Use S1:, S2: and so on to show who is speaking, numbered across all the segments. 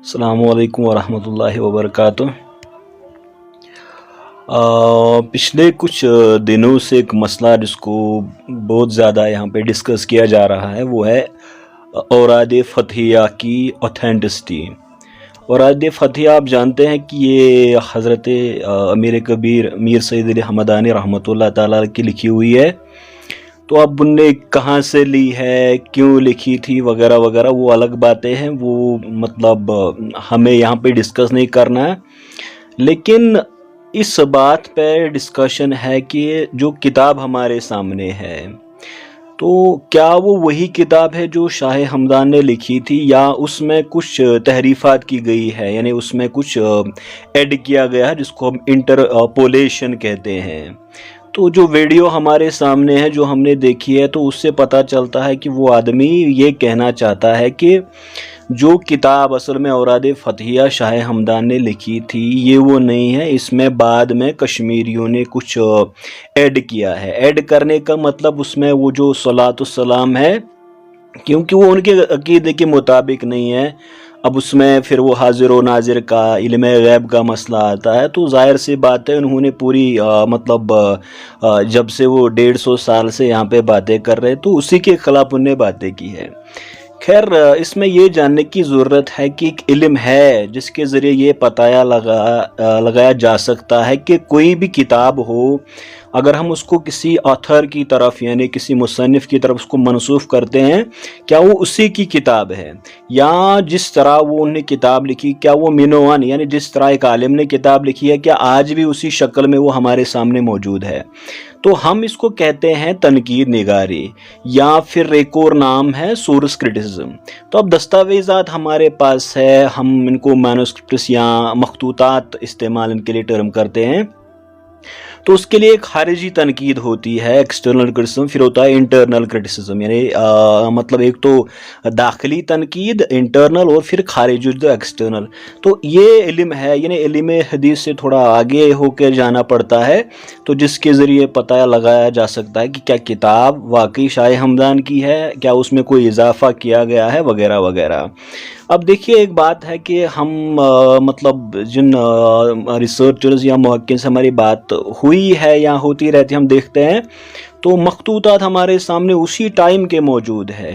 S1: السلام علیکم ورحمۃ اللہ وبرکاتہ۔ پچھلے کچھ دنوں سے ایک مسئلہ جس کو بہت زیادہ یہاں پہ ڈسکس کیا جا رہا ہے وہ ہے اوراد فتحیہ کی اوتھینٹسٹی۔ اوراد فتحیہ آپ جانتے ہیں کہ یہ حضرت امیر کبیر میر سید علی حمدانی رحمۃ اللہ تعالیٰ کی لکھی ہوئی ہے۔ تو اب ان نے کہاں سے لی ہے، کیوں لکھی تھی وغیرہ وغیرہ وہ الگ باتیں ہیں، وہ مطلب ہمیں یہاں پہ ڈسکس نہیں کرنا ہے۔ لیکن اس بات پہ ڈسکشن ہے کہ جو کتاب ہمارے سامنے ہے تو کیا وہ وہی کتاب ہے جو شاہ ہمدان نے لکھی تھی، یا اس میں کچھ تحریفات کی گئی ہے، یعنی اس میں کچھ ایڈ کیا گیا ہے جس کو ہم انٹرپولیشن کہتے ہیں۔ تو جو ویڈیو ہمارے سامنے ہے جو ہم نے دیکھی ہے تو اس سے پتہ چلتا ہے کہ وہ آدمی یہ کہنا چاہتا ہے کہ جو کتاب اصل میں اوراد فتحیہ شاہ ہمدان نے لکھی تھی یہ وہ نہیں ہے، اس میں بعد میں کشمیریوں نے کچھ ایڈ کیا ہے۔ ایڈ کرنے کا مطلب اس میں وہ جو صلاۃ السلام ہے، کیونکہ وہ ان کے عقیدے کے مطابق نہیں ہے، اب اس میں پھر وہ حاضر و ناظر کا علم غیب کا مسئلہ آتا ہے، تو ظاہر سی بات ہے انہوں نے پوری مطلب جب سے وہ 150 سال سے یہاں پہ باتیں کر رہے تو اسی کے خلاف انہوں نے باتیں کی ہے۔ خیر، اس میں یہ جاننے کی ضرورت ہے کہ ایک علم ہے جس کے ذریعے یہ پتہ لگایا جا سکتا ہے کہ کوئی بھی کتاب ہو، اگر ہم اس کو کسی آتھر کی طرف یعنی کسی مصنف کی طرف اس کو منسوب کرتے ہیں، کیا وہ اسی کی کتاب ہے، یا جس طرح وہ انہوں نے کتاب لکھی کیا وہ منوان یعنی جس طرح ایک عالم نے کتاب لکھی ہے کیا آج بھی اسی شکل میں وہ ہمارے سامنے موجود ہے۔ تو ہم اس کو کہتے ہیں تنقید نگاری، یا پھر ایک اور نام ہے سورس کرٹیسزم۔ تو اب دستاویزات ہمارے پاس ہے، ہم ان کو مینوسکرپٹس یا مخطوطات استعمال ان کے لیے ٹرم کرتے ہیں۔ تو اس کے لیے ایک خارجی تنقید ہوتی ہے ایکسٹرنل کرٹیسزم، پھر ہوتا ہے انٹرنل کرٹیسزم، یعنی مطلب ایک تو داخلی تنقید انٹرنل اور پھر خارجی جو ایکسٹرنل۔ تو یہ علم ہے، یعنی علم حدیث سے تھوڑا آگے ہو کے جانا پڑتا ہے، تو جس کے ذریعے پتہ لگایا جا سکتا ہے کہ کیا کتاب واقعی شاہ ہمدان کی ہے، کیا اس میں کوئی اضافہ کیا گیا ہے وغیرہ وغیرہ۔ اب دیکھیے ایک بات ہے کہ ہم مطلب جن ریسرچرز یا محققین سے ہماری بات ہوئی ہے یا ہوتی رہتی ہم دیکھتے ہیں تو مخطوطات ہمارے سامنے اسی ٹائم کے موجود ہے۔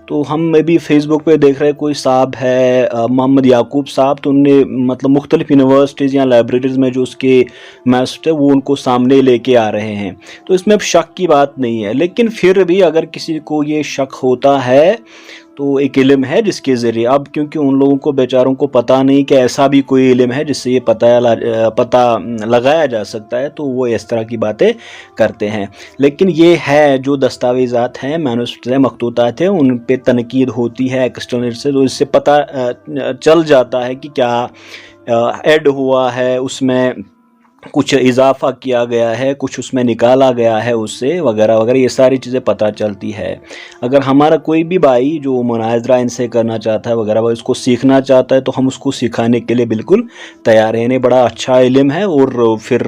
S1: تو ہم میں بھی فیس بک پہ دیکھ رہے کوئی صاحب ہے محمد یعقوب صاحب، تو ان نے مطلب مختلف یونیورسٹیز یا لائبریریز میں جو اس کے میسٹ ہے وہ ان کو سامنے لے کے آ رہے ہیں، تو اس میں اب شک کی بات نہیں ہے۔ لیکن پھر بھی اگر کسی کو یہ شک ہوتا ہے تو ایک علم ہے جس کے ذریعے، اب کیونکہ ان لوگوں کو بیچاروں کو پتہ نہیں کہ ایسا بھی کوئی علم ہے جس سے یہ پتہ لگایا جا سکتا ہے، تو وہ اس طرح کی باتیں کرتے ہیں۔ لیکن یہ ہے جو دستاویزات ہیں، مینوسکرپٹس ہیں، مخطوطات ہیں، ان پہ تنقید ہوتی ہے ایکسٹرنل سے، تو اس سے پتہ چل جاتا ہے کہ کیا ایڈ ہوا ہے، اس میں کچھ اضافہ کیا گیا ہے، کچھ اس میں نکالا گیا ہے اس سے وغیرہ وغیرہ، یہ ساری چیزیں پتہ چلتی ہے۔ اگر ہمارا کوئی بھی بھائی جو مناظرہ ان سے کرنا چاہتا ہے وغیرہ اس کو سیکھنا چاہتا ہے تو ہم اس کو سکھانے کے لیے بالکل تیار ہیں، یعنی بڑا اچھا علم ہے، اور پھر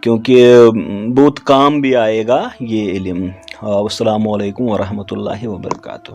S1: کیونکہ بہت کام بھی آئے گا یہ علم۔ السلام علیکم ورحمۃ اللہ وبرکاتہ۔